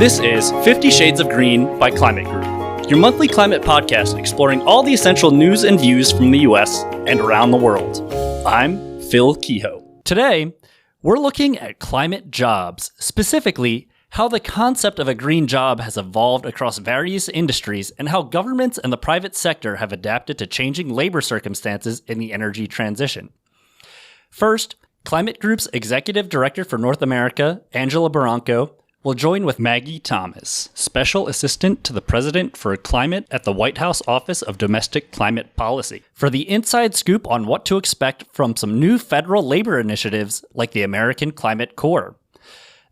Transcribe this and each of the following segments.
This is 50 Shades of Green by Climate Group, your monthly climate podcast exploring all the essential news and views from the US and around the world. I'm Phil Kehoe. Today, we're looking at climate jobs, specifically how the concept of a green job has evolved across various industries and how governments and the private sector have adapted to changing labor circumstances in the energy transition. First, Climate Group's Executive Director for North America, Angela Barranco, will join with Maggie Thomas, Special Assistant to the President for Climate at the White House Office of Domestic Climate Policy, for the inside scoop on what to expect from some new federal labor initiatives like the American Climate Corps.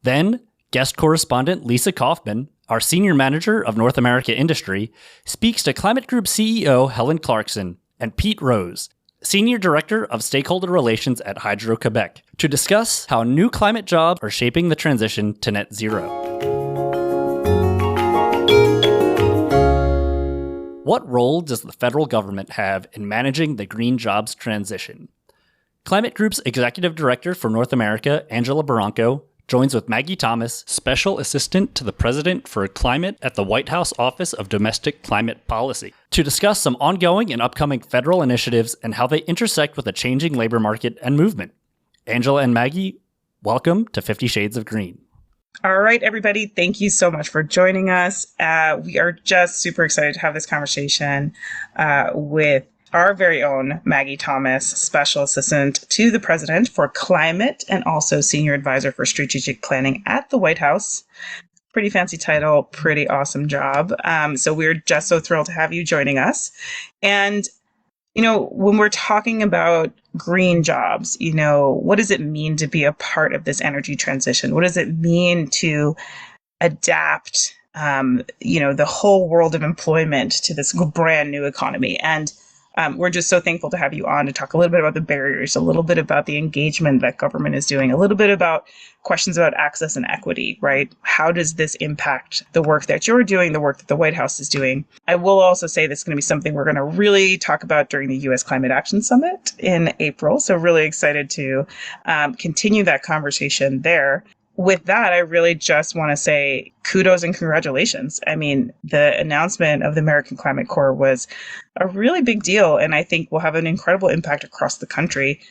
Then, guest correspondent Liisa Kaufman, our Senior Manager of North America Industry, speaks to Climate Group CEO Helen Clarkson and Pete Rose, Senior Director of Stakeholder Relations at Hydro Quebec, to discuss how new climate jobs are shaping the transition to net zero. What role does the federal government have in managing the green jobs transition? Climate Group's Executive Director for North America, Angela Barranco, joins with Maggie Thomas, Special Assistant to the President for Climate at the White House Office of Domestic Climate Policy, to discuss some ongoing and upcoming federal initiatives and how they intersect with a changing labor market and movement. Angela and Maggie, welcome to 50 Shades of Green. All right, everybody, thank you so much for joining us. We are just super excited to have this conversation with our very own Maggie Thomas, Special Assistant to the President for Climate and also Senior Advisor for Strategic Planning at the White House. Pretty fancy title, pretty awesome job. So we're just so thrilled to have you joining us. And, you know, when we're talking about green jobs, you know, what does it mean to be a part of this energy transition? What does it mean to adapt, the whole world of employment to this brand new economy? And we're just so thankful to have you on to talk a little bit about the barriers, a little bit about the engagement that government is doing, a little bit about questions about access and equity, right? How does this impact the work that you're doing, the work that the White House is doing? I will also say this is going to be something we're going to really talk about during the U.S. Climate Action Summit in April. So really excited to continue that conversation there. With that, I really just want to say kudos and congratulations. I mean, the announcement of the American Climate Corps was a really big deal, and I think will have an incredible impact across the country.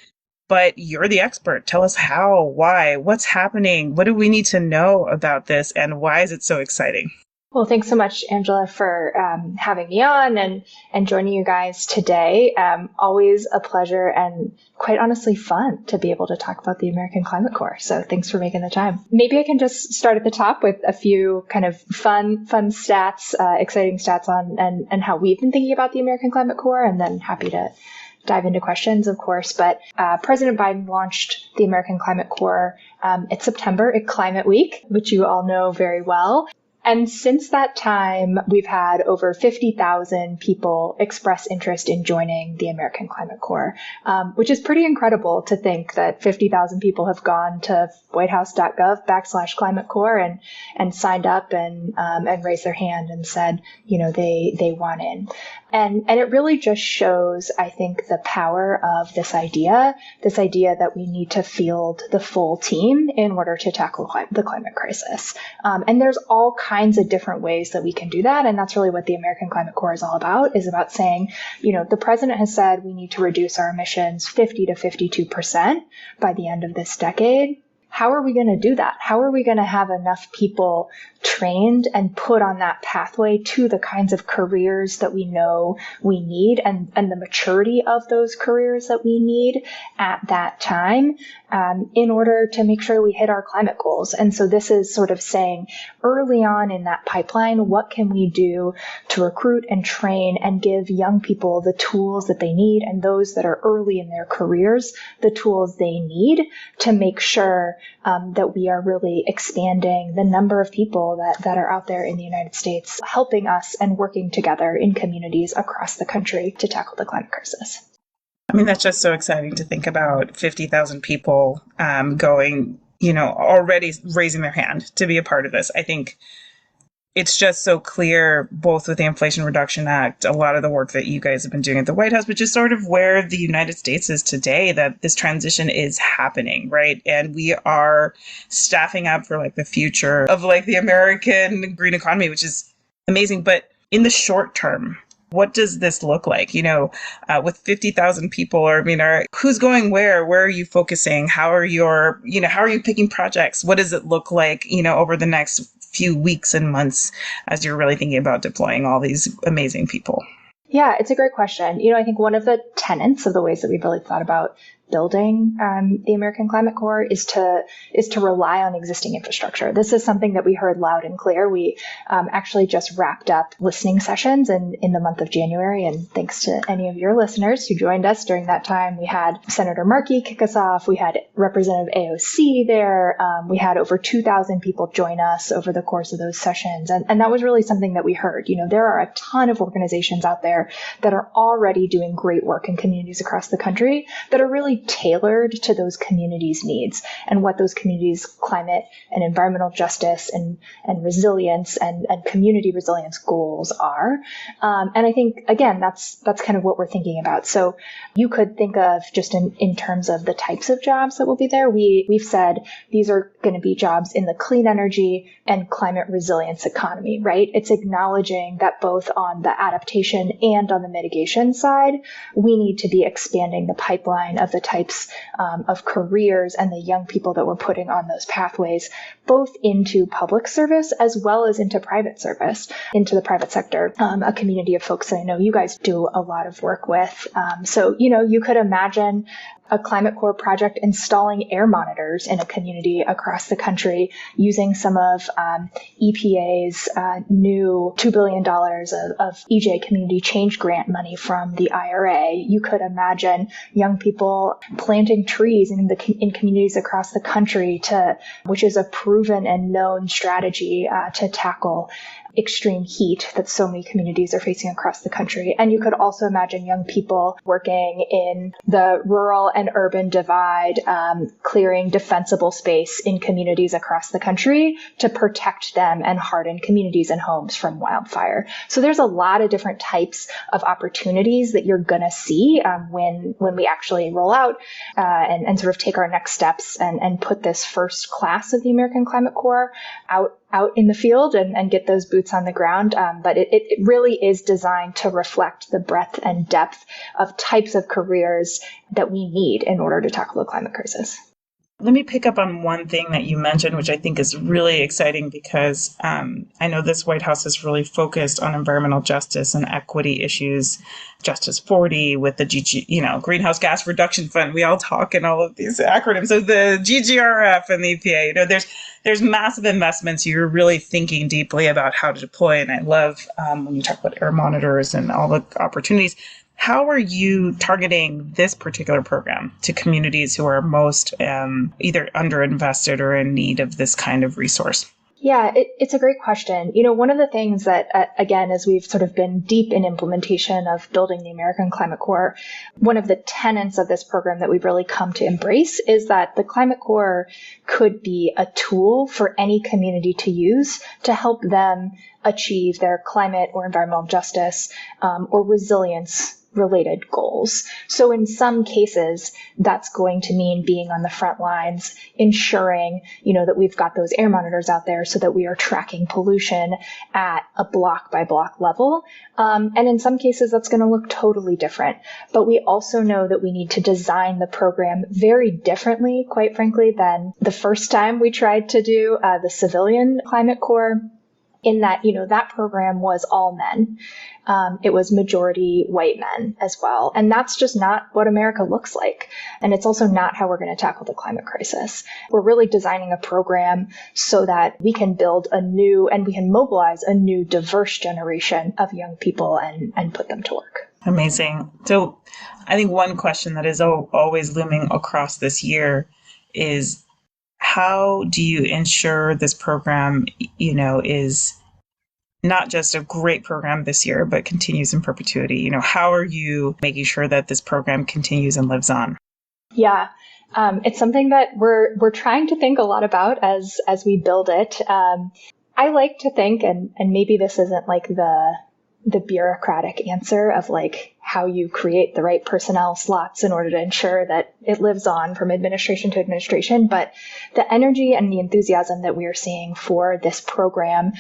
But you're the expert. Tell us how, why, what's happening, what do we need to know about this, and why is it so exciting? Well, thanks so much, Angela, for having me on and joining you guys today. Always a pleasure and quite honestly fun to be able to talk about the American Climate Corps. So thanks for making the time. Maybe I can just start at the top with a few kind of fun stats, exciting stats on and how we've been thinking about the American Climate Corps, and then happy to dive into questions, of course. But President Biden launched the American Climate Corps in September at Climate Week, which you all know very well. And since that time, we've had over 50,000 people express interest in joining the American Climate Corps, which is pretty incredible to think that 50,000 people have gone to whitehouse.gov/Climate Corps and signed up and raised their hand and said, you know, they want in. And it really just shows, I think, the power of this idea that we need to field the full team in order to tackle the climate crisis. And there's all kinds of different ways that we can do that. And that's really what the American Climate Corps is all about, is about saying, you know, the president has said we need to reduce our emissions 50 to 52% by the end of this decade. How are we going to do that? How are we going to have enough people trained and put on that pathway to the kinds of careers that we know we need and the maturity of those careers that we need at that time in order to make sure we hit our climate goals? And so this is sort of saying early on in that pipeline, what can we do to recruit and train and give young people the tools that they need, and those that are early in their careers, the tools they need to make sure that we are really expanding the number of people that are out there in the United States helping us and working together in communities across the country to tackle the climate crisis. I mean, that's just so exciting to think about 50,000 people going, you know, already raising their hand to be a part of this. I think it's just so clear, both with the Inflation Reduction Act, a lot of the work that you guys have been doing at the White House, but just sort of where the United States is today, that this transition is happening, right? And we are staffing up for like the future of like the American green economy, which is amazing. But in the short term, what does this look like? With 50,000 people, or who's going where? Where are you focusing? How are you picking projects? What does it look like, over the next few weeks and months as you're really thinking about deploying all these amazing people? Yeah, it's a great question. I think one of the tenets of the ways that we've really thought about building the American Climate Corps is to rely on existing infrastructure. This is something that we heard loud and clear. We actually just wrapped up listening sessions in the month of January, and thanks to any of your listeners who joined us during that time, we had Senator Markey kick us off. We had Representative AOC there. We had over 2,000 people join us over the course of those sessions, and that was really something that we heard. There are a ton of organizations out there that are already doing great work in communities across the country that are really tailored to those communities' needs and what those communities' climate and environmental justice and resilience and community resilience goals are. And I think, again, that's kind of what we're thinking about. So you could think of just in terms of the types of jobs that will be there. We've said these are going to be jobs in the clean energy and climate resilience economy, right? It's acknowledging that both on the adaptation and on the mitigation side, we need to be expanding the pipeline of the types of careers and the young people that we're putting on those pathways, both into public service as well as into private service, into the private sector, a community of folks that I know you guys do a lot of work with. So, you could imagine a Climate Corps project installing air monitors in a community across the country using some of EPA's new $2 billion of EJ Community Change Grant money from the IRA. You could imagine young people planting trees in communities across the country, which is a proven and known strategy to tackle extreme heat that so many communities are facing across the country. And you could also imagine young people working in the rural and urban divide, clearing defensible space in communities across the country to protect them and harden communities and homes from wildfire. So there's a lot of different types of opportunities that you're going to see when we actually roll out and sort of take our next steps and put this first class of the American Climate Corps out in the field and get those boots on the ground. But it really is designed to reflect the breadth and depth of types of careers that we need in order to tackle the climate crisis. Let me pick up on one thing that you mentioned, which I think is really exciting because I know this White House is really focused on environmental justice and equity issues. Justice 40 with the Greenhouse Gas Reduction Fund. We all talk in all of these acronyms. So the GGRF and the EPA, there's massive investments. You're really thinking deeply about how to deploy. And I love when you talk about air monitors and all the opportunities. How are you targeting this particular program to communities who are most either underinvested or in need of this kind of resource? Yeah, it's a great question. One of the things that, again, as we've sort of been deep in implementation of building the American Climate Corps, one of the tenets of this program that we've really come to embrace is that the Climate Corps could be a tool for any community to use to help them achieve their climate or environmental justice or resilience related goals. So in some cases, that's going to mean being on the front lines, ensuring, that we've got those air monitors out there so that we are tracking pollution at a block by block level. And in some cases, that's going to look totally different. But we also know that we need to design the program very differently, quite frankly, than the first time we tried to do the civilian Climate Corps. In that, that program was all men. It was majority white men as well. And that's just not what America looks like. And it's also not how we're going to tackle the climate crisis. We're really designing a program so that we can build we can mobilize a new diverse generation of young people and put them to work. Amazing. So I think one question that is always looming across this year is, how do you ensure this program, is not just a great program this year, but continues in perpetuity? How are you making sure that this program continues and lives on? Yeah, it's something that we're trying to think a lot about as we build it. I like to think, and maybe this isn't like the bureaucratic answer of like how you create the right personnel slots in order to ensure that it lives on from administration to administration, but the energy and the enthusiasm that we are seeing for this program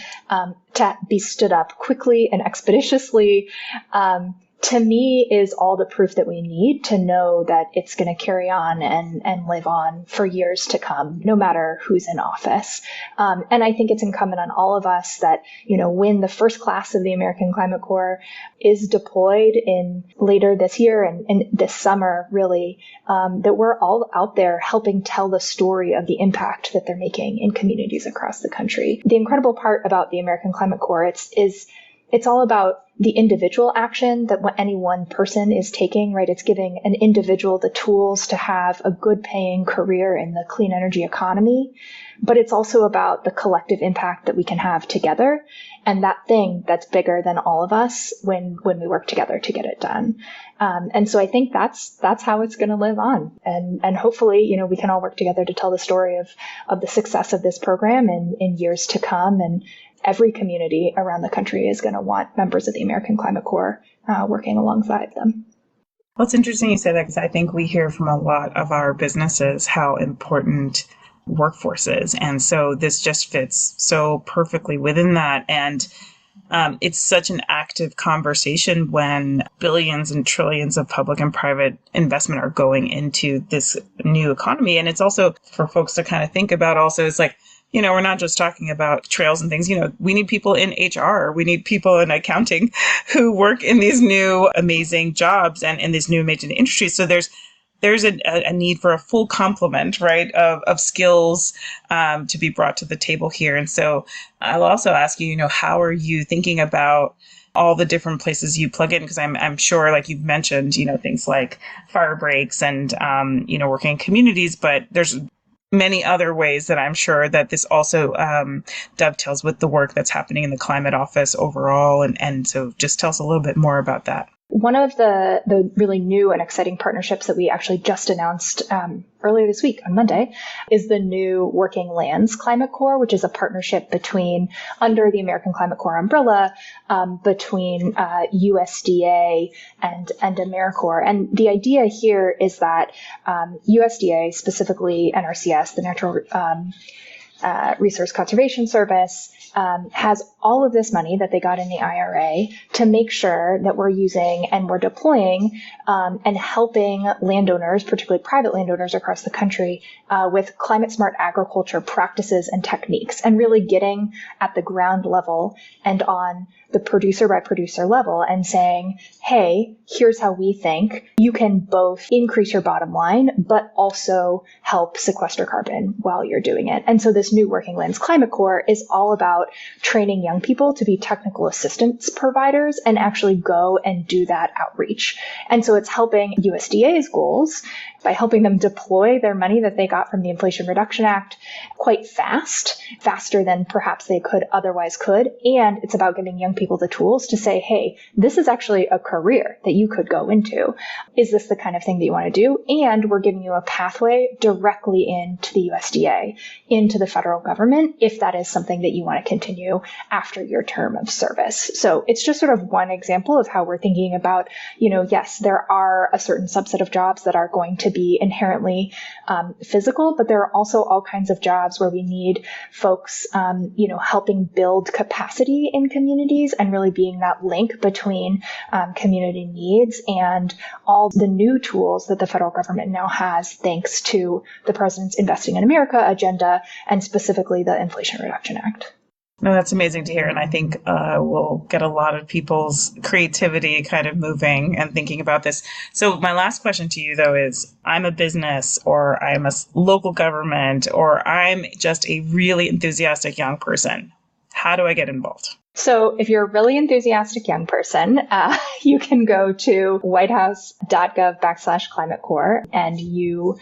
to be stood up quickly and expeditiously, to me, is all the proof that we need to know that it's going to carry on and live on for years to come, no matter who's in office. And I think it's incumbent on all of us that, when the first class of the American Climate Corps is deployed in later this year and this summer, really, that we're all out there helping tell the story of the impact that they're making in communities across the country. The incredible part about the American Climate Corps, it's all about the individual action that any one person is taking, right? It's giving an individual the tools to have a good paying career in the clean energy economy. But it's also about the collective impact that we can have together, and that thing that's bigger than all of us when we work together to get it done. And so I think that's how it's going to live on. And hopefully, we can all work together to tell the story of the success of this program in years to come. And every community around the country is going to want members of the American Climate Corps working alongside them. Well, it's interesting you say that, because I think we hear from a lot of our businesses how important workforce is. And so this just fits so perfectly within that. And it's such an active conversation when billions and trillions of public and private investment are going into this new economy. And it's also for folks to kind of think about also, it's like, we're not just talking about trails and things. We need people in HR. We need people in accounting who work in these new amazing jobs and in these new amazing industries. So there's a need for a full complement, right, of skills to be brought to the table here. And so I'll also ask you, how are you thinking about all the different places you plug in? Because I'm sure, like you've mentioned, things like fire breaks and, working in communities, but there's many other ways that I'm sure that this also dovetails with the work that's happening in the climate office overall. And so just tell us a little bit more about that. One of the really new and exciting partnerships that we actually just announced earlier this week on Monday is the new Working Lands Climate Corps, which is a partnership under the American Climate Corps umbrella, between USDA and AmeriCorps. And the idea here is that USDA, specifically NRCS, the Natural Resource Conservation Service, has all of this money that they got in the IRA to make sure that we're using and we're deploying and helping landowners, particularly private landowners across the country, with climate smart agriculture practices and techniques, and really getting at the ground level and on the producer by producer level and saying, hey, here's how we think you can both increase your bottom line, but also help sequester carbon while you're doing it. And so this new Working Lands Climate Corps is all about training young people to be technical assistance providers and actually go and do that outreach. And so it's helping USDA's goals by helping them deploy their money that they got from the Inflation Reduction Act quite faster than perhaps they otherwise could. And it's about giving young people the tools to say, hey, this is actually a career that you could go into. Is this the kind of thing that you want to do? And we're giving you a pathway directly into the USDA, into the federal government, if that is something that you want to continue after your term of service. So it's just sort of one example of how we're thinking about, yes, there are a certain subset of jobs that are going to be inherently physical, but there are also all kinds of jobs where we need folks, helping build capacity in communities and really being that link between community needs and all the new tools that the federal government now has, thanks to the president's Investing in America agenda and specifically the Inflation Reduction Act. No, that's amazing to hear. And I think we'll get a lot of people's creativity kind of moving and thinking about this. So my last question to you, though, is I'm a business or I'm a local government or I'm just a really enthusiastic young person. How do I get involved? So if you're a really enthusiastic young person, you can go to whitehouse.gov/Climate Corps and you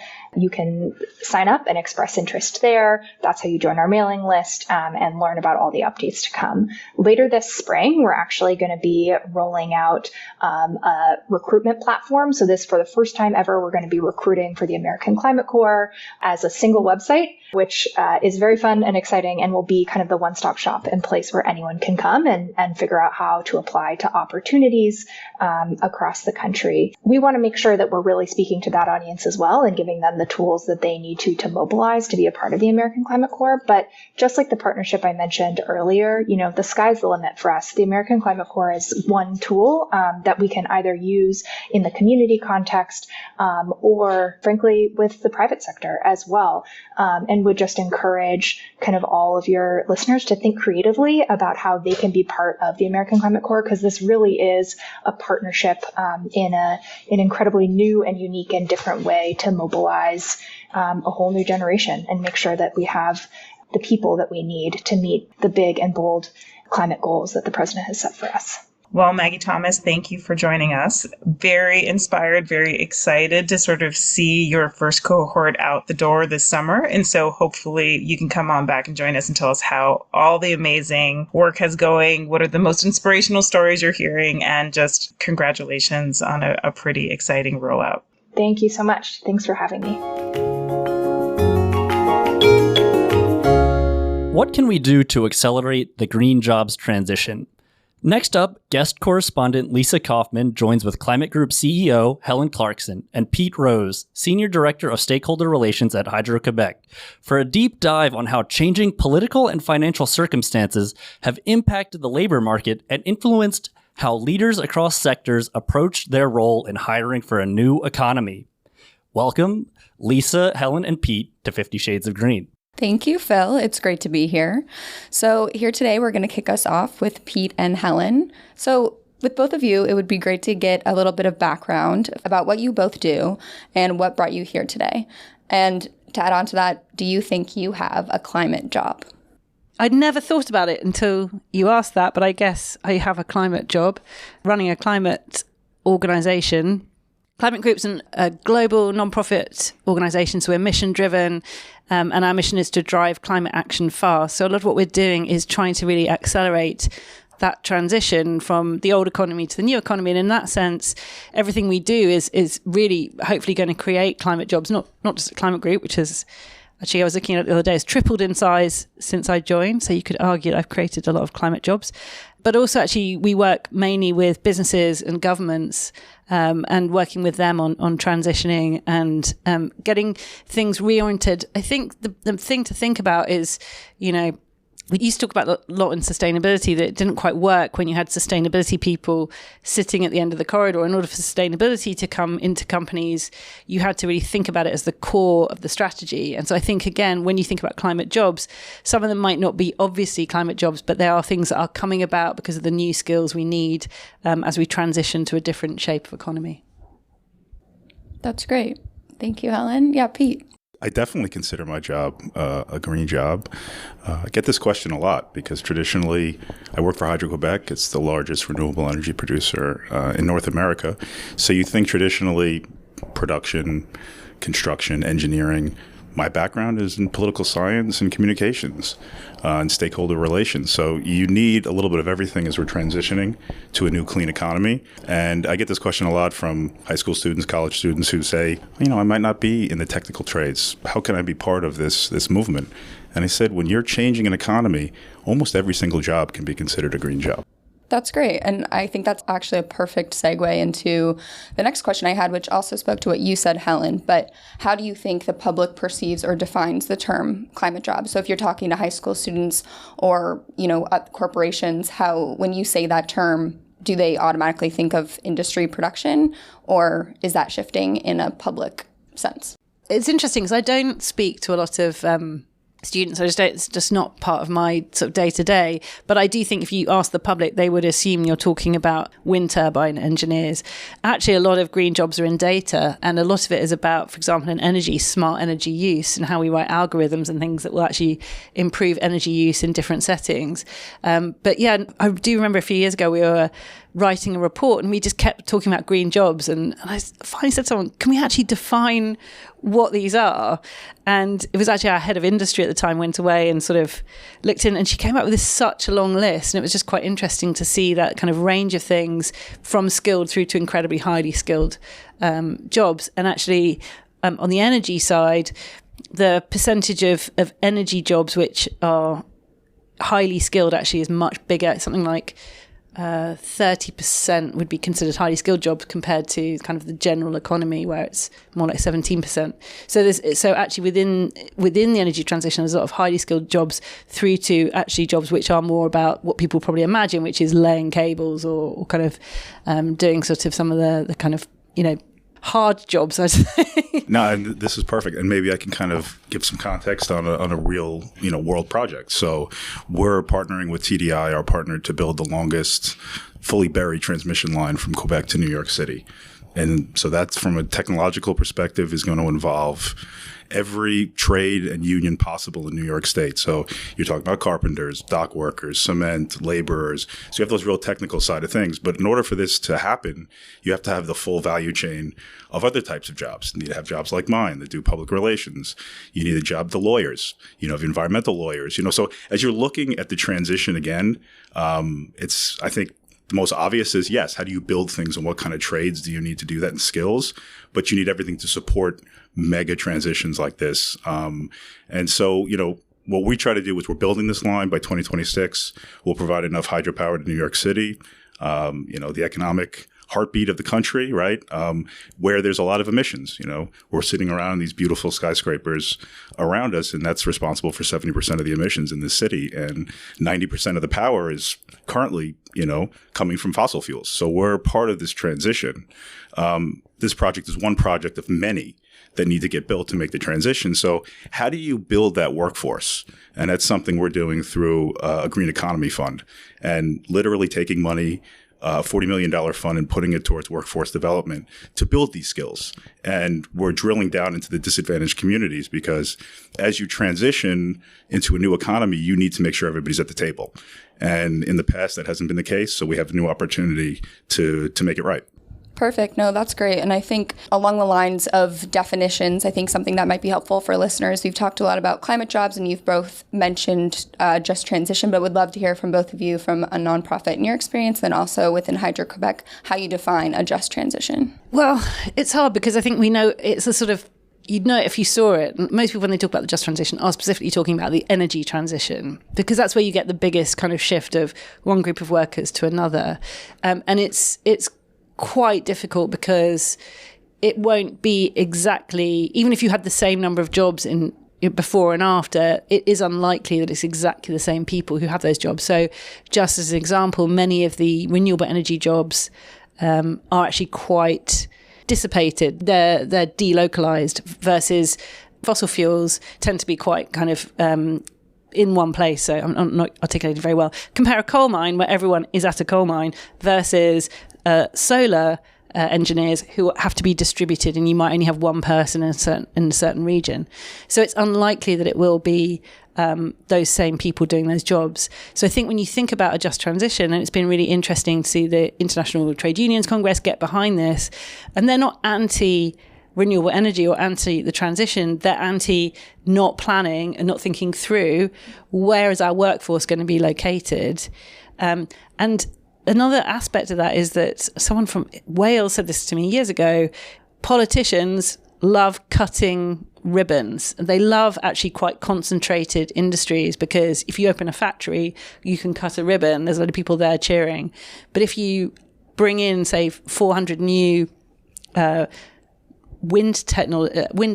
can sign up and express interest there. That's how you join our mailing list and learn about all the updates to come. Later this spring, we're actually going to be rolling out a recruitment platform. So this, for the first time ever, we're going to be recruiting for the American Climate Corps as a single website. which is very fun and exciting and will be kind of the one-stop shop and place where anyone can come and figure out how to apply to opportunities across the country. We want to make sure that we're really speaking to that audience as well and giving them the tools that they need to mobilize to be a part of the American Climate Corps. But just like the partnership I mentioned earlier, the sky's the limit for us. The American Climate Corps is one tool that we can either use in the community context or, frankly, with the private sector as well. And would just encourage kind of all of your listeners to think creatively about how they can be part of the American Climate Corps, because this really is a partnership in an incredibly new and unique and different way to mobilize a whole new generation and make sure that we have the people that we need to meet the big and bold climate goals that the president has set for us. Well, Maggie Thomas, thank you for joining us. Very inspired, very excited to sort of see your first cohort out the door this summer. And so hopefully you can come on back and join us and tell us how all the amazing work has going. What are the most inspirational stories you're hearing? And just congratulations on a pretty exciting rollout. Thank you so much. Thanks for having me. What can we do to accelerate the green jobs transition? Next up, guest correspondent Liisa Kaufman joins with Climate Group CEO Helen Clarkson and Pete Rose, Senior Director of Stakeholder Relations at Hydro Quebec, for a deep dive on how changing political and financial circumstances have impacted the labor market and influenced how leaders across sectors approached their role in hiring for a new economy. Welcome, Liisa, Helen, and Pete to 50 Shades of Green. Thank you, Phil. It's great to be here. So here today, we're going to kick us off with Pete and Helen. So with both of you, it would be great to get a little bit of background about what you both do and what brought you here today. And to add on to that, do you think you have a climate job? I'd never thought about it until you asked that, but I guess I have a climate job running a climate organization. Climate Group's a global non-profit organisation, so we're mission-driven, and our mission is to drive climate action fast. So a lot of what we're doing is trying to really accelerate that transition from the old economy to the new economy. And in that sense, everything we do is really hopefully going to create climate jobs, not just at Climate Group, which is actually, I was looking at it the other day, it's tripled in size since I joined. So you could argue that I've created a lot of climate jobs. But also, actually, we work mainly with businesses and governments and working with them on transitioning and getting things reoriented. I think the thing to think about is, we used to talk about a lot in sustainability that it didn't quite work when you had sustainability people sitting at the end of the corridor. In order for sustainability to come into companies, you had to really think about it as the core of the strategy. And so I think, again, when you think about climate jobs, some of them might not be obviously climate jobs, but there are things that are coming about because of the new skills we need as we transition to a different shape of economy. That's great. Thank you, Helen. Yeah, Pete. I definitely consider my job a green job. I get this question a lot because traditionally I work for Hydro Quebec. It's the largest renewable energy producer in North America. So you think traditionally production, construction, engineering. My background is in political science and communications and stakeholder relations. So you need a little bit of everything as we're transitioning to a new clean economy. And I get this question a lot from high school students, college students who say, I might not be in the technical trades. How can I be part of this movement? And I said, when you're changing an economy, almost every single job can be considered a green job. That's great. And I think that's actually a perfect segue into the next question I had, which also spoke to what you said, Helen. But how do you think the public perceives or defines the term climate job? So if you're talking to high school students or, at corporations, when you say that term, do they automatically think of industry production, or is that shifting in a public sense? It's interesting because I don't speak to a lot of students. It's just not part of my sort of day to day. But I do think if you ask the public, they would assume you're talking about wind turbine engineers. Actually, a lot of green jobs are in data, and a lot of it is about, for example, smart energy use and how we write algorithms and things that will actually improve energy use in different settings. But yeah, I do remember a few years ago we were writing a report and we just kept talking about green jobs, and I finally said to someone, can we actually define what these are? And it was actually our head of industry at the time went away and sort of looked in, and she came up with such a long list, and it was just quite interesting to see that kind of range of things from skilled through to incredibly highly skilled jobs. And actually on the energy side, the percentage of energy jobs which are highly skilled actually is much bigger. It's something like 30% would be considered highly skilled jobs compared to kind of the general economy where it's more like 17%. So actually within the energy transition, there's a lot of highly skilled jobs through to actually jobs which are more about what people probably imagine, which is laying cables or kind of doing sort of some of the kind of, hard jobs, I'd say. No, and this is perfect. And maybe I can kind of give some context on a real, world project. So we're partnering with TDI, our partner, to build the longest fully buried transmission line from Quebec to New York City. And so that's, from a technological perspective, is going to involve every trade and union possible in New York State. So you're talking about carpenters, dock workers, cement, laborers. So you have those real technical side of things. But in order for this to happen, you have to have the full value chain of other types of jobs. You need to have jobs like mine that do public relations. You need a job, the lawyers, environmental lawyers. So as you're looking at the transition again, it's, I think, the most obvious is, yes, how do you build things and what kind of trades do you need to do that and skills? But you need everything to support mega transitions like this. And so, what we try to do is we're building this line by 2026. We'll provide enough hydropower to New York City, the economic heartbeat of the country, right? Where there's a lot of emissions. We're sitting around these beautiful skyscrapers around us, and that's responsible for 70% of the emissions in this city. And 90% of the power is currently, coming from fossil fuels. So we're part of this transition. This project is one project of many that need to get built to make the transition. So how do you build that workforce? And that's something we're doing through a green economy fund, and literally taking money, $40 million fund, and putting it towards workforce development to build these skills. And we're drilling down into the disadvantaged communities, because as you transition into a new economy, you need to make sure everybody's at the table. And in the past, that hasn't been the case. So we have a new opportunity to make it right. Perfect. No, that's great. And I think along the lines of definitions, I think something that might be helpful for listeners, we've talked a lot about climate jobs, and you've both mentioned just transition, but would love to hear from both of you from a nonprofit in your experience, then also within Hydro Quebec, how you define a just transition. Well, it's hard because I think we know it's a sort of, you'd know it if you saw it. Most people, when they talk about the just transition, are specifically talking about the energy transition, because that's where you get the biggest kind of shift of one group of workers to another. And it's quite difficult because it won't be exactly, even if you had the same number of jobs in before and after, it is unlikely that it's exactly the same people who have those jobs. So just as an example, many of the renewable energy jobs are actually quite dissipated. They're delocalized, versus fossil fuels tend to be quite kind of in one place. So I'm not articulated very well. Compare a coal mine where everyone is at a coal mine versus solar engineers who have to be distributed, and you might only have one person in a certain region. So it's unlikely that it will be those same people doing those jobs. So I think when you think about a just transition, and it's been really interesting to see the International Trade Unions Congress get behind this, and they're not anti renewable energy or anti the transition, they're anti not planning and not thinking through where is our workforce going to be located. And another aspect of that is that someone from Wales said this to me years ago: politicians love cutting ribbons. They love actually quite concentrated industries, because if you open a factory, you can cut a ribbon. There's a lot of people there cheering. But if you bring in, say, 400 new wind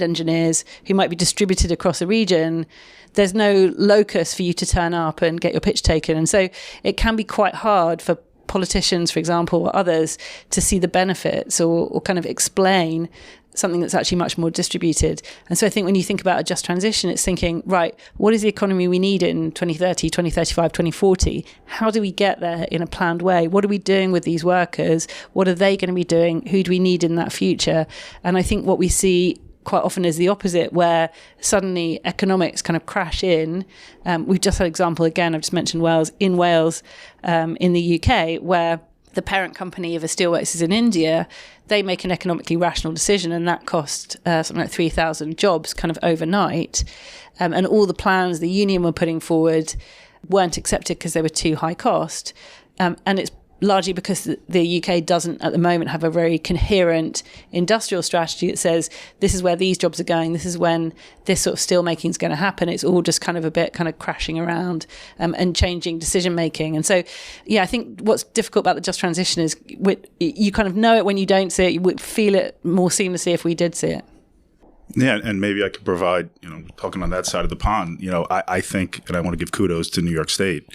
engineers who might be distributed across a region, there's no locus for you to turn up and get your pitch taken. And so it can be quite hard for politicians, for example, or others, to see the benefits or kind of explain something that's actually much more distributed. And so I think when you think about a just transition, it's thinking, right, what is the economy we need in 2030, 2035, 2040? How do we get there in a planned way? What are we doing with these workers? What are they going to be doing? Who do we need in that future? And I think what we see quite often is the opposite, where suddenly economics kind of crash in. We've just had an example, again, I've just mentioned Wales, in the UK, where the parent company of a steelworks is in India. They make an economically rational decision, and that cost something like 3,000 jobs kind of overnight. And all the plans the union were putting forward weren't accepted because they were too high cost. And it's largely because the UK doesn't at the moment have a very coherent industrial strategy that says this is where these jobs are going, this is when this sort of steel making is going to happen. It's all just kind of a bit kind of crashing around and changing decision making. And so, I think what's difficult about the just transition is you kind of know it when you don't see it. You would feel it more seamlessly if we did see it. Yeah, and maybe I could provide, talking on that side of the pond, I think, and I want to give kudos to New York State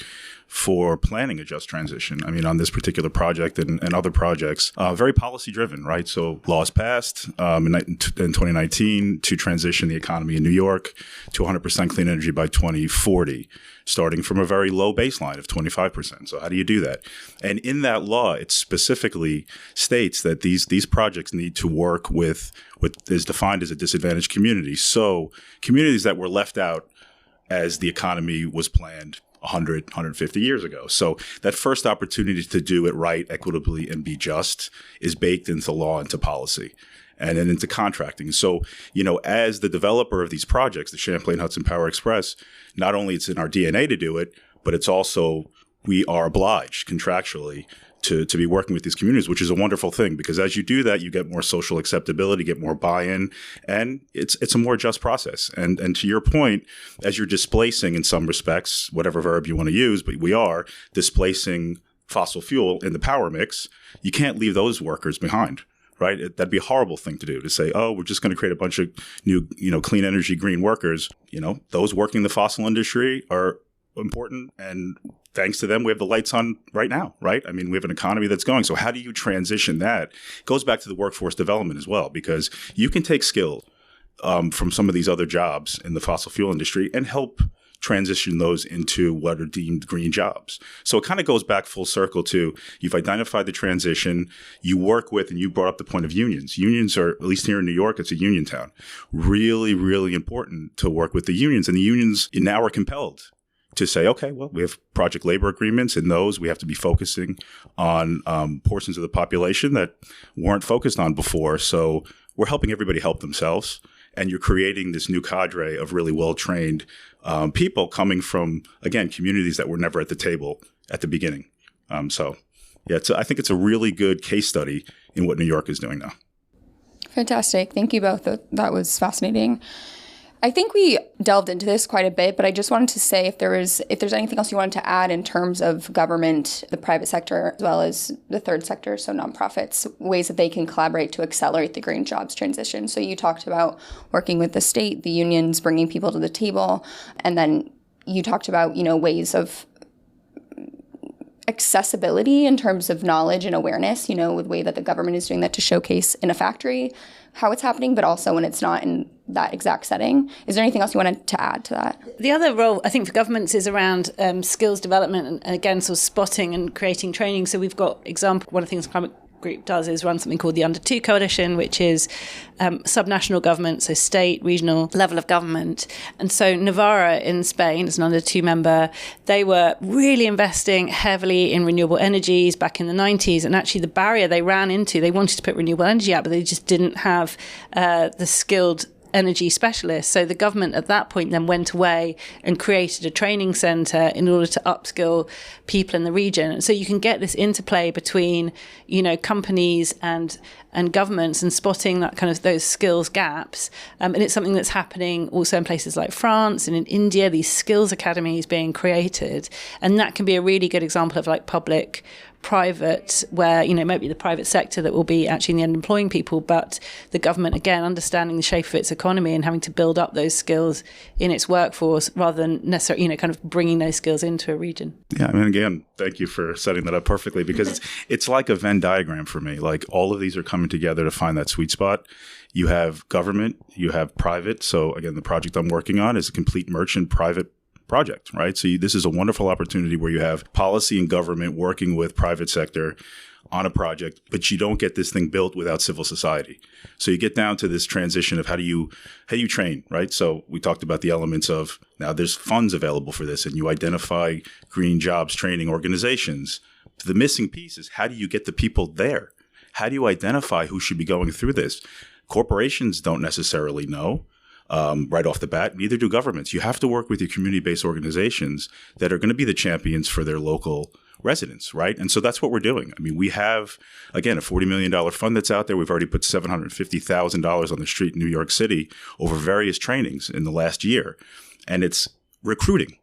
for planning a just transition. I mean, on this particular project and other projects, very policy driven, right? So laws passed in 2019 to transition the economy in New York to 100% clean energy by 2040, starting from a very low baseline of 25%. So how do you do that? And in that law, it specifically states that these projects need to work with what is defined as a disadvantaged community. So communities that were left out as the economy was planned 100, 150 years ago. So that first opportunity to do it right, equitably, and be just is baked into law, into policy, and then into contracting. So, as the developer of these projects, the Champlain Hudson Power Express, not only it's in our DNA to do it, but it's also we are obliged contractually to be working with these communities, which is a wonderful thing, because as you do that, you get more social acceptability, get more buy-in, and it's a more just process. And to your point, as you're displacing, in some respects, whatever verb you want to use, but we are displacing fossil fuel in the power mix, you can't leave those workers behind. Right? That'd be a horrible thing to do, to say, oh, we're just going to create a bunch of new, clean energy, green workers. Those working in the fossil industry are important, and thanks to them, we have the lights on right now, right? I mean, we have an economy that's going. So how do you transition that? It goes back to the workforce development as well, because you can take skills from some of these other jobs in the fossil fuel industry and help transition those into what are deemed green jobs. So it kind of goes back full circle to, you've identified the transition, you work with, and you brought up the point of unions. Unions are, at least here in New York, it's a union town. Really, really important to work with the unions. And the unions now are compelled to say, okay, well, we have project labor agreements, and those we have to be focusing on portions of the population that weren't focused on before. So we're helping everybody help themselves. And you're creating this new cadre of really well-trained people coming from, again, communities that were never at the table at the beginning. I think it's a really good case study in what New York is doing now. Fantastic. Thank you both. That was fascinating. I think we delved into this quite a bit, but I just wanted to say if there's anything else you wanted to add in terms of government, the private sector, as well as the third sector, so nonprofits, ways that they can collaborate to accelerate the green jobs transition. So you talked about working with the state, the unions, bringing people to the table, and then you talked about, ways of accessibility in terms of knowledge and awareness, with the way that the government is doing that to showcase in a factory how it's happening, but also when it's not in that exact setting. Is there anything else you wanted to add to that? The other role, I think, for governments is around skills development and again, sort of spotting and creating training. So we've got one of the things Climate Group does is run something called the Under 2 Coalition, which is subnational government, so state, regional level of government. And so Navarra in Spain, as an Under 2 member, they were really investing heavily in renewable energies back in the 90s. And actually the barrier they ran into, they wanted to put renewable energy out, but they just didn't have the skilled energy specialists. So the government at that point then went away and created a training centre in order to upskill people in the region. And so you can get this interplay between, companies and governments and spotting that kind of those skills gaps. And it's something that's happening also in places like France and in India, these skills academies being created. And that can be a really good example of like public private, where, it might be the private sector that will be actually in the end employing people, but the government, again, understanding the shape of its economy and having to build up those skills in its workforce rather than necessarily, kind of bringing those skills into a region. Yeah, I mean, again, thank you for setting that up perfectly, because it's like a Venn diagram for me. Like all of these are coming together to find that sweet spot. You have government, you have private. So again, the project I'm working on is a complete merchant private project, right? So this is a wonderful opportunity where you have policy and government working with private sector on a project, but you don't get this thing built without civil society. So you get down to this transition of how do you train, right? So we talked about the elements of, now there's funds available for this, and you identify green jobs training organizations. The missing piece is, how do you get the people there? How do you identify who should be going through this? Corporations don't necessarily know. Right off the bat, neither do governments. You have to work with your community-based organizations that are going to be the champions for their local residents, right? And so that's what we're doing. I mean, we have, again, a $40 million fund that's out there. We've already put $750,000 on the street in New York City over various trainings in the last year. And it's recruiting.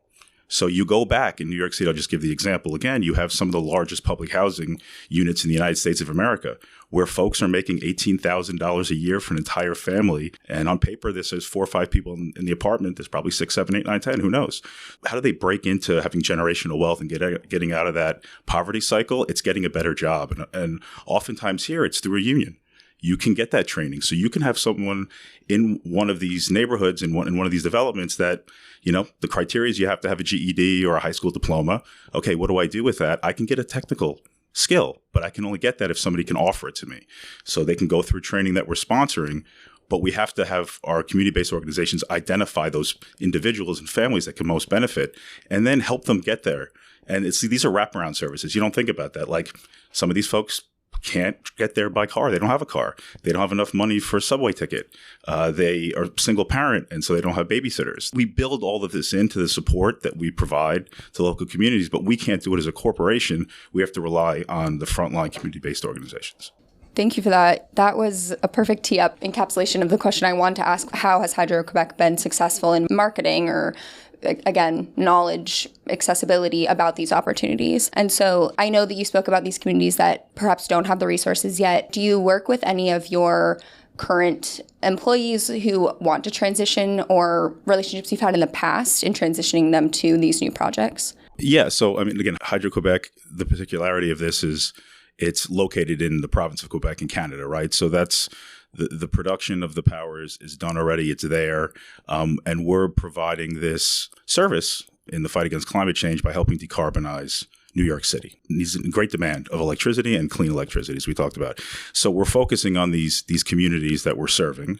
So you go back in New York City, I'll just give the example again, you have some of the largest public housing units in the United States of America where folks are making $18,000 a year for an entire family. And on paper, this says 4 or 5 people in the apartment. There's probably 6, 7, 8, 9, 10, who knows? How do they break into having generational wealth and getting out of that poverty cycle? It's getting a better job. And oftentimes here, it's through a union. You can get that training. So you can have someone in one of these neighborhoods, in one of these developments that, you know, the criteria is you have to have a GED or a high school diploma. Okay, what do I do with that? I can get a technical skill, but I can only get that if somebody can offer it to me. So they can go through training that we're sponsoring, but we have to have our community-based organizations identify those individuals and families that can most benefit and then help them get there. And these are wraparound services. You don't think about that. Like some of these folks can't get there by car. They don't have a car. They don't have enough money for a subway ticket. They are single parent, and so they don't have babysitters. We build all of this into the support that we provide to local communities, but we can't do it as a corporation. We have to rely on the frontline community-based organizations. Thank you for that. That was a perfect tee-up encapsulation of the question I wanted to ask. How has Hydro Quebec been successful in marketing or, again, knowledge, accessibility about these opportunities? And so I know that you spoke about these communities that perhaps don't have the resources yet. Do you work with any of your current employees who want to transition or relationships you've had in the past in transitioning them to these new projects? Yeah. So, I mean, again, Hydro Quebec, the particularity of this is it's located in the province of Quebec in Canada, right? So that's the production of the power is done already. It's there. And we're providing this service in the fight against climate change by helping decarbonize New York City. There's in great demand of electricity and clean electricity, as we talked about. So we're focusing on these communities that we're serving,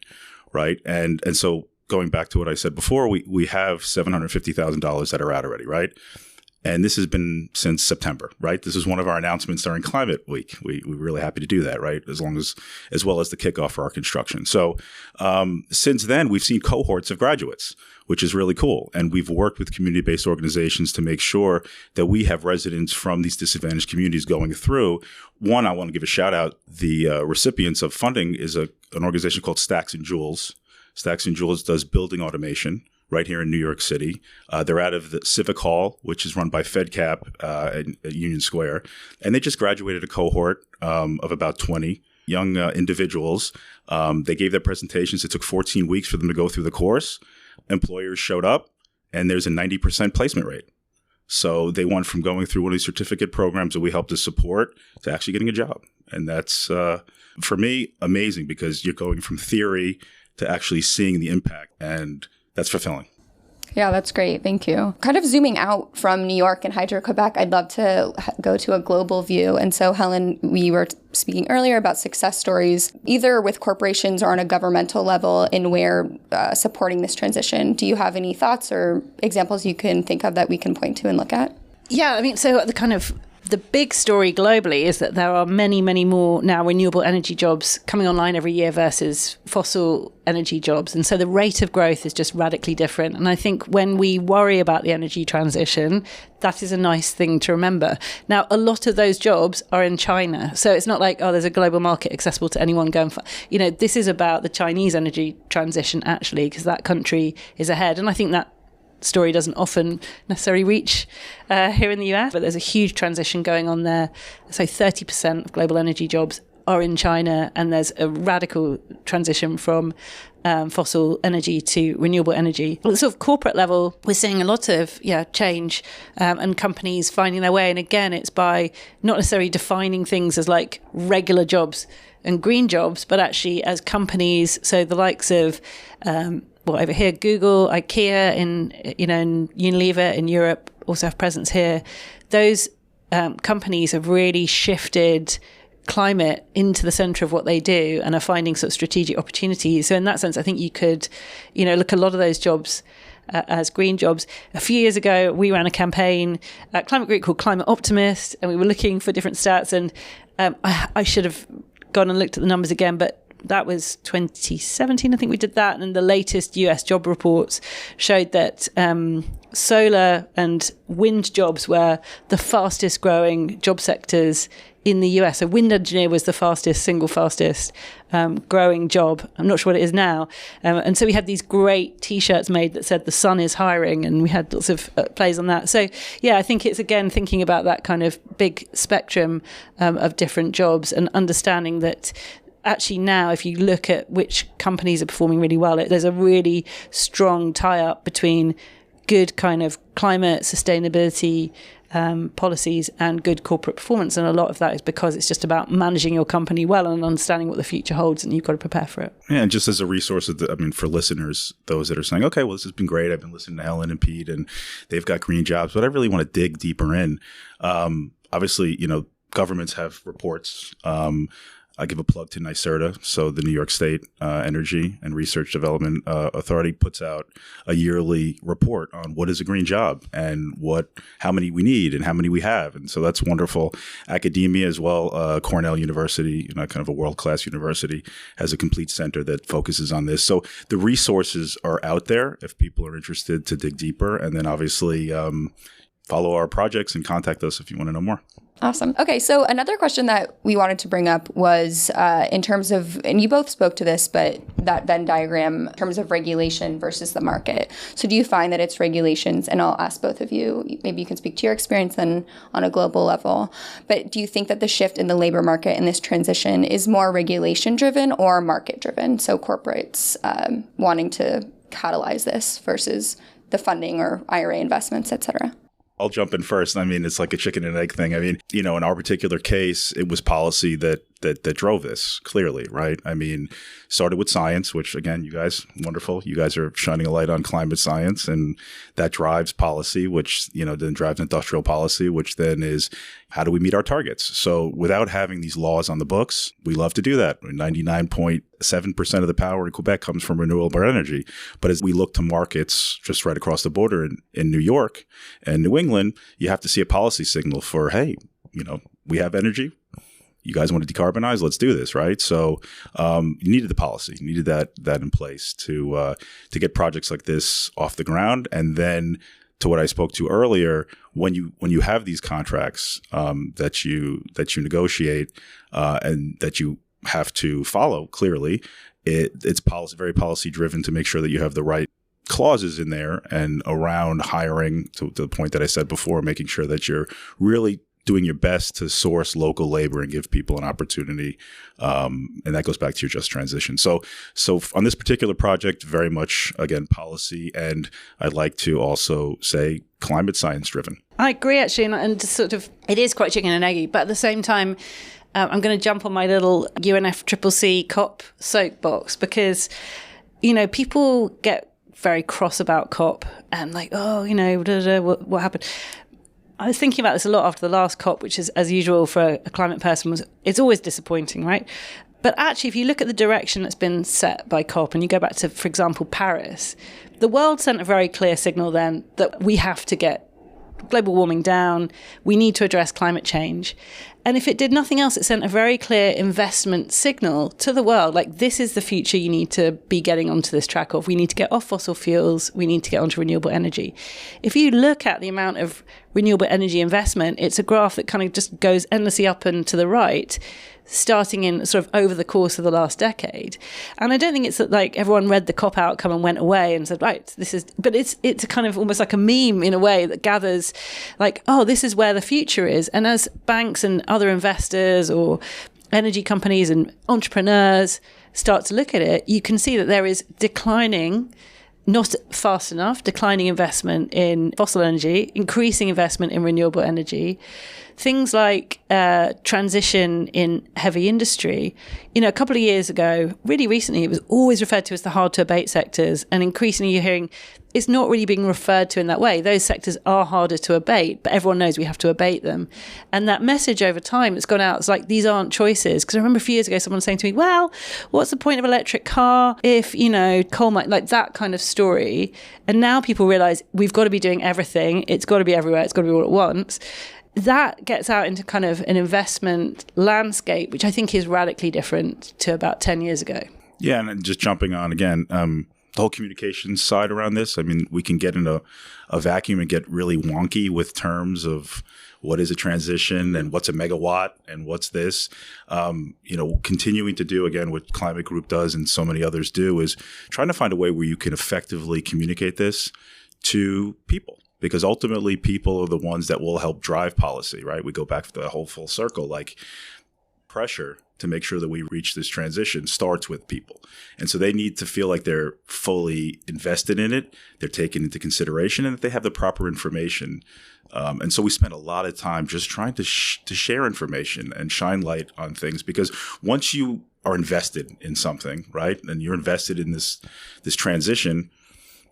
right? And so going back to what I said before, we have $750,000 that are out already, right? And this has been since September, right? This is one of our announcements during Climate Week. We're really happy to do that, right? As well as the kickoff for our construction. So since then, we've seen cohorts of graduates, which is really cool. And we've worked with community-based organizations to make sure that we have residents from these disadvantaged communities going through. One, I want to give a shout out. The recipients of funding is an organization called Stacks and Jewels. Stacks and Jewels does building automation right here in New York City. They're out of the Civic Hall, which is run by FedCap at Union Square. And they just graduated a cohort of about 20 young individuals. They gave their presentations. It took 14 weeks for them to go through the course. Employers showed up, and there's a 90% placement rate. So they went from going through one of these certificate programs that we help to support to actually getting a job. And that's, for me, amazing because you're going from theory to actually seeing the impact, and that's fulfilling. Yeah, that's great. Thank you. Kind of zooming out from New York and Hydro Quebec, I'd love to go to a global view. And so, Helen, we were speaking earlier about success stories, either with corporations or on a governmental level in where supporting this transition. Do you have any thoughts or examples you can think of that we can point to and look at? Yeah, I mean, so the big story globally is that there are many, many more now renewable energy jobs coming online every year versus fossil energy jobs. And so the rate of growth is just radically different. And I think when we worry about the energy transition, that is a nice thing to remember. Now, a lot of those jobs are in China. So it's not like, oh, there's a global market accessible to anyone going for, this is about the Chinese energy transition, actually, because that country is ahead. And I think that story doesn't often necessarily reach here in the US, but there's a huge transition going on there. So 30% of global energy jobs are in China, and there's a radical transition from fossil energy to renewable energy. At the sort of corporate level, we're seeing a lot of change and companies finding their way. And again, it's by not necessarily defining things as like regular jobs and green jobs, but actually as companies. So the likes of over here, Google, IKEA, in Unilever in Europe also have presence here. Those companies have really shifted climate into the center of what they do and are finding sort of strategic opportunities. So in that sense, I think you could, look at a lot of those jobs as green jobs. A few years ago, we ran a campaign at Climate Group called Climate Optimist, and we were looking for different stats. And I should have gone and looked at the numbers again, but that was 2017, I think we did that. And the latest US job reports showed that solar and wind jobs were the fastest growing job sectors in the US. So wind engineer was the single fastest growing job. I'm not sure what it is now. And so we had these great T-shirts made that said the sun is hiring, and we had lots of plays on that. So yeah, I think it's again thinking about that kind of big spectrum of different jobs and understanding that actually now if you look at which companies are performing really well, there's a really strong tie-up between good kind of climate sustainability policies and good corporate performance. And a lot of that is because it's just about managing your company well and understanding what the future holds, and you've got to prepare for it. Yeah, and just as a resource, for listeners, those that are saying, okay, well, this has been great. I've been listening to Helen and Pete, and they've got green jobs, but I really want to dig deeper in. Obviously, governments have reports. I give a plug to NYSERDA. So the New York State Energy and Research Development Authority puts out a yearly report on what is a green job and how many we need and how many we have. And so that's wonderful. Academia as well. Cornell University, kind of a world-class university, has a complete center that focuses on this. So the resources are out there if people are interested to dig deeper. And then obviously follow our projects and contact us if you want to know more. Awesome. Okay, so another question that we wanted to bring up was in terms of, and you both spoke to this, but that Venn diagram in terms of regulation versus the market. So do you find that it's regulations, and I'll ask both of you, maybe you can speak to your experience then on a global level, but do you think that the shift in the labor market in this transition is more regulation driven or market driven? So corporates wanting to catalyze this versus the funding or IRA investments, et cetera? I'll jump in first. It's like a chicken and egg thing. In our particular case, it was policy that drove this clearly, right? Started with science, which again, you guys, wonderful. You guys are shining a light on climate science, and that drives policy, which, then drives industrial policy, which then is how do we meet our targets? So without having these laws on the books, we love to do that. 99.7% of the power in Quebec comes from renewable energy. But as we look to markets just right across the border in New York and New England, you have to see a policy signal for, hey, we have energy. You guys want to decarbonize? Let's do this, right? So you needed the policy, you needed that in place to get projects like this off the ground. And then to what I spoke to earlier, when you have these contracts that you negotiate and that you have to follow clearly, it's very policy driven to make sure that you have the right clauses in there and around hiring, to the point that I said before, making sure that you're really doing your best to source local labor and give people an opportunity. And that goes back to your just transition. So on this particular project, very much, again, policy. And I'd like to also say climate science driven. I agree, actually. And just sort of, it is quite chicken and eggy. But at the same time, I'm going to jump on my little UNFCCC COP soapbox because, people get very cross about COP and like, what happened? I was thinking about this a lot after the last COP, which is, as usual for a climate person, it's always disappointing, right? But actually, if you look at the direction that's been set by COP and you go back to, for example, Paris, the world sent a very clear signal then that we have to get global warming down, we need to address climate change. And if it did nothing else, it sent a very clear investment signal to the world, like this is the future you need to be getting onto this track of. We need to get off fossil fuels, we need to get onto renewable energy. If you look at the amount of renewable energy investment, it's a graph that kind of just goes endlessly up and to the right, starting in sort of over the course of the last decade. And I don't think it's that like everyone read the COP outcome and went away and said, right, this is, but it's a kind of almost like a meme in a way that gathers like, oh, this is where the future is. And as banks and other investors or energy companies and entrepreneurs start to look at it, you can see that there is declining, not fast enough, declining investment in fossil energy, increasing investment in renewable energy. Things like transition in heavy industry. A couple of years ago, really recently, it was always referred to as the hard to abate sectors. And increasingly you're hearing it's not really being referred to in that way. Those sectors are harder to abate, but everyone knows we have to abate them. And that message over time that's gone out, it's like, these aren't choices. Because I remember a few years ago, someone saying to me, well, what's the point of electric car if, coal mine, like that kind of story. And now people realize we've got to be doing everything. It's got to be everywhere. It's got to be all at once. that gets out into kind of an investment landscape, which I think is radically different to about 10 years ago. Yeah, and just jumping on again, the whole communications side around this, I mean, we can get in a vacuum and get really wonky with terms of what is a transition and what's a megawatt and what's this. Continuing to do, again, what Climate Group does and so many others do is trying to find a way where you can effectively communicate this to people. Because ultimately, people are the ones that will help drive policy, right? We go back to the whole full circle, like pressure to make sure that we reach this transition starts with people. And so they need to feel like they're fully invested in it, they're taken into consideration, and that they have the proper information. And so we spend a lot of time just trying to share information and shine light on things, because once you are invested in something, right, and you're invested in this transition,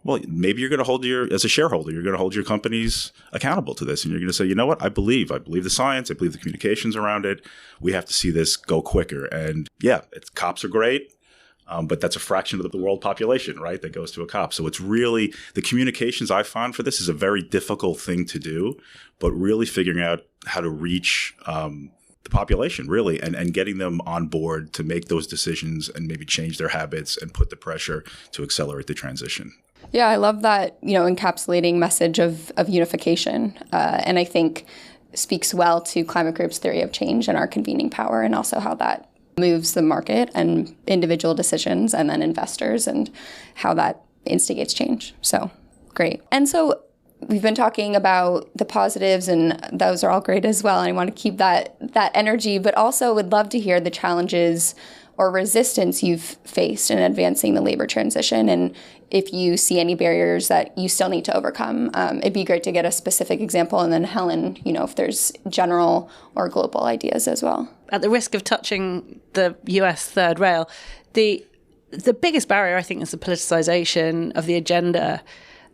well, maybe you're going to hold as a shareholder, you're going to hold your companies accountable to this. And you're going to say, you know what, I believe the science, I believe the communications around it. We have to see this go quicker. And yeah, cops are great, but that's a fraction of the world population, right, that goes to a cop. So it's really, the communications I find for this is a very difficult thing to do, but really figuring out how to reach the population, really, and getting them on board to make those decisions and maybe change their habits and put the pressure to accelerate the transition. Yeah, I love that, encapsulating message of unification. And I think speaks well to Climate Group's theory of change and our convening power, and also how that moves the market and individual decisions and then investors, and how that instigates change. So great. And so we've been talking about the positives, and those are all great as well. And I want to keep that energy, but also would love to hear the challenges or resistance you've faced in advancing the labor transition, and if you see any barriers that you still need to overcome. It'd be great to get a specific example, and then Helen, if there's general or global ideas as well. At the risk of touching the US third rail, the biggest barrier, I think, is the politicization of the agenda.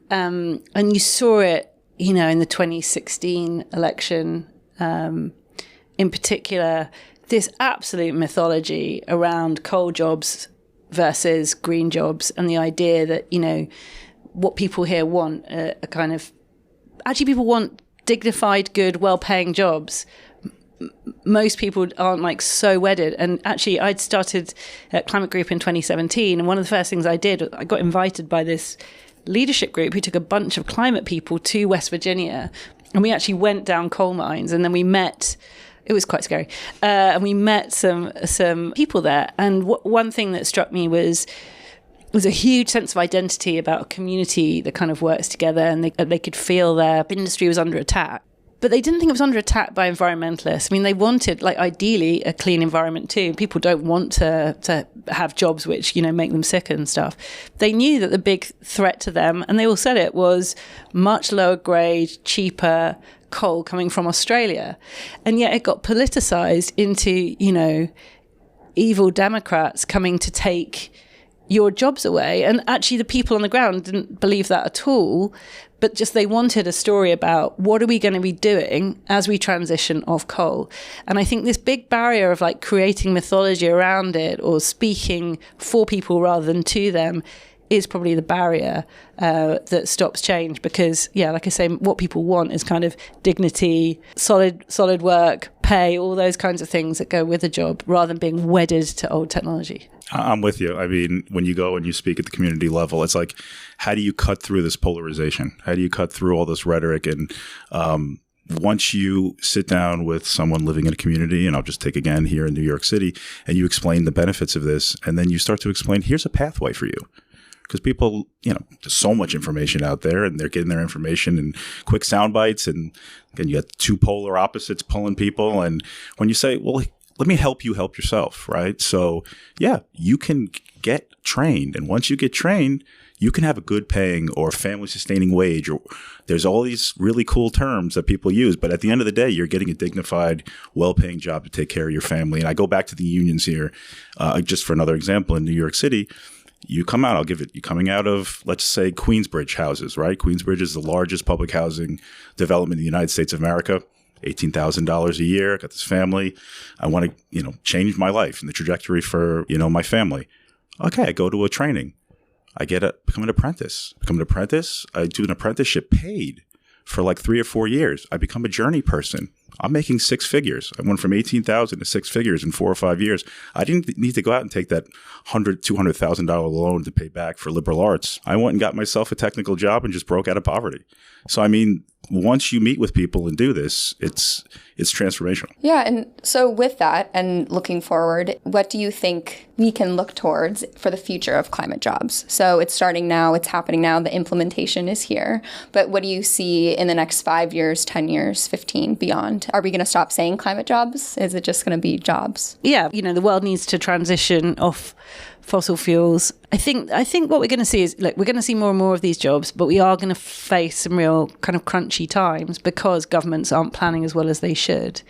And you saw it, in the 2016 election, in particular, this absolute mythology around coal jobs versus green jobs, and the idea that, what people here want actually people want dignified, good, well-paying jobs. Most people aren't so wedded. And actually, I'd started at Climate Group in 2017, and one of the first things I did, I got invited by this leadership group who took a bunch of climate people to West Virginia, and we actually went down coal mines, and then we met. It was quite scary, and we met some people there. And one thing that struck me was a huge sense of identity about a community that kind of works together, and they could feel their industry was under attack. But they didn't think it was under attack by environmentalists. I mean, they wanted, ideally, a clean environment too. People don't want to have jobs which, make them sick and stuff. They knew that the big threat to them, and they all said it, was much lower grade, cheaper coal coming from Australia. And yet it got politicized into, evil Democrats coming to take your jobs away. And actually the people on the ground didn't believe that at all, but just they wanted a story about what are we going to be doing as we transition off coal. And I think this big barrier of creating mythology around it, or speaking for people rather than to them, is probably the barrier that stops change. Because, like I say, what people want is kind of dignity, solid work, pay, all those kinds of things that go with a job, rather than being wedded to old technology. I'm with you. I mean, when you go and you speak at the community level, it's like, how do you cut through this polarization? How do you cut through all this rhetoric? And once you sit down with someone living in a community, and I'll just take again here in New York City, and you explain the benefits of this, and then you start to explain, here's a pathway for you. Because people, there's so much information out there, and they're getting their information in quick sound bites. And again, you got two polar opposites pulling people. And when you say, well, let me help you help yourself, right? So, you can get trained. And once you get trained, you can have a good paying or family sustaining wage. Or there's all these really cool terms that people use. But at the end of the day, you're getting a dignified, well-paying job to take care of your family. And I go back to the unions here, just for another example, in New York City. You come out, you're coming out of, let's say, Queensbridge houses, right? Queensbridge is the largest public housing development in the United States of America. $18,000 a year, got this family. I want to, change my life and the trajectory for, my family. Okay, I go to a training. I become an apprentice. I do an apprenticeship paid for 3 or 4 years. I become a journey person. I'm making six figures. I went from 18,000 to six figures in 4 or 5 years. I didn't need to go out and take that $200,000 loan to pay back for liberal arts. I went and got myself a technical job and just broke out of poverty. So, I mean, once you meet with people and do this, it's transformational. Yeah, and so with that and looking forward, what do you think we can look towards for the future of climate jobs? So it's starting now, it's happening now, the implementation is here. But what do you see in the next 5 years, 10 years, 15, beyond? Are we going to stop saying climate jobs? Is it just going to be jobs? Yeah, the world needs to transition off fossil fuels. I think what we're going to see is, look, we're going to see more and more of these jobs, but we are going to face some real kind of crunchy times because governments aren't planning as well as they should.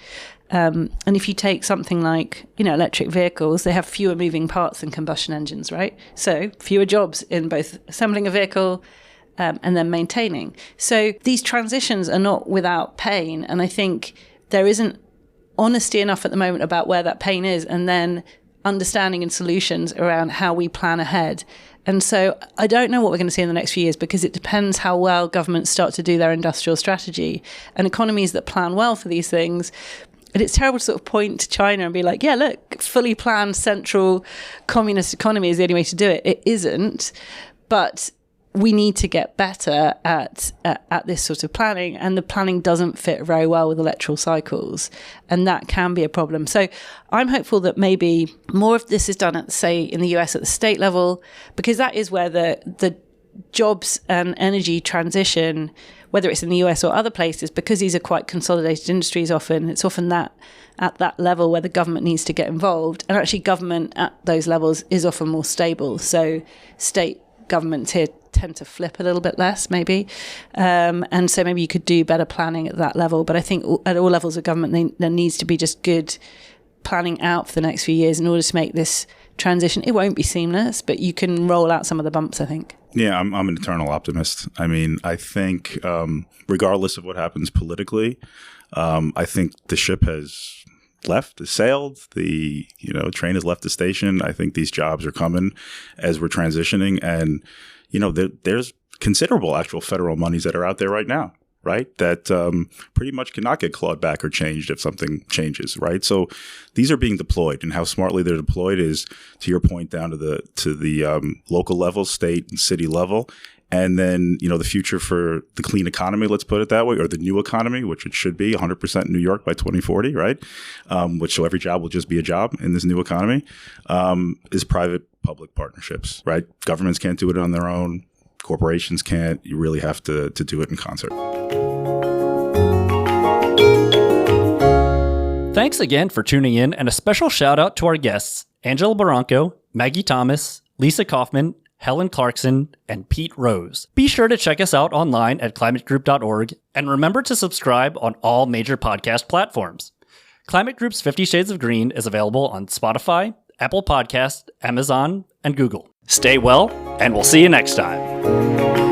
And if you take something like, electric vehicles, they have fewer moving parts than combustion engines, right? So fewer jobs in both assembling a vehicle and then maintaining. So these transitions are not without pain. And I think there isn't honesty enough at the moment about where that pain is, and then understanding and solutions around how we plan ahead. And so I don't know what we're going to see in the next few years, because it depends how well governments start to do their industrial strategy. And economies that plan well for these things, and it's terrible to sort of point to China and be like, yeah, look, fully planned central communist economy is the only way to do it. It isn't. But we need to get better at this sort of planning, and the planning doesn't fit very well with electoral cycles, and that can be a problem. So I'm hopeful that maybe more of this is done at, say, in the US at the state level, because that is where the jobs and energy transition, whether it's in the US or other places, because these are quite consolidated industries often, it's often that at that level where the government needs to get involved. And actually government at those levels is often more stable. So state governments here tend to flip a little bit less, maybe. And so maybe you could do better planning at that level. But I think at all levels of government, there needs to be just good planning out for the next few years in order to make this transition. It won't be seamless, but you can roll out some of the bumps, I think. Yeah, I'm an eternal optimist. I mean, I think regardless of what happens politically, I think the ship has sailed. The train has left the station. I think these jobs are coming as we're transitioning, and there's considerable actual federal monies that are out there right now, right? That pretty much cannot get clawed back or changed if something changes, right? So these are being deployed, and how smartly they're deployed is, to your point, down to the local level, state and city level. And then, the future for the clean economy, let's put it that way, or the new economy, which it should be 100% New York by 2040, right? So every job will just be a job in this new economy, is private-public partnerships, right? Governments can't do it on their own. Corporations can't. You really have to do it in concert. Thanks again for tuning in, and a special shout out to our guests, Angela Barranco, Maggie Thomas, Liisa Kaufman, Helen Clarkson, and Pete Rose. Be sure to check us out online at climategroup.org, and remember to subscribe on all major podcast platforms. Climate Group's 50 Shades of Green is available on Spotify, Apple Podcasts, Amazon, and Google. Stay well, and we'll see you next time.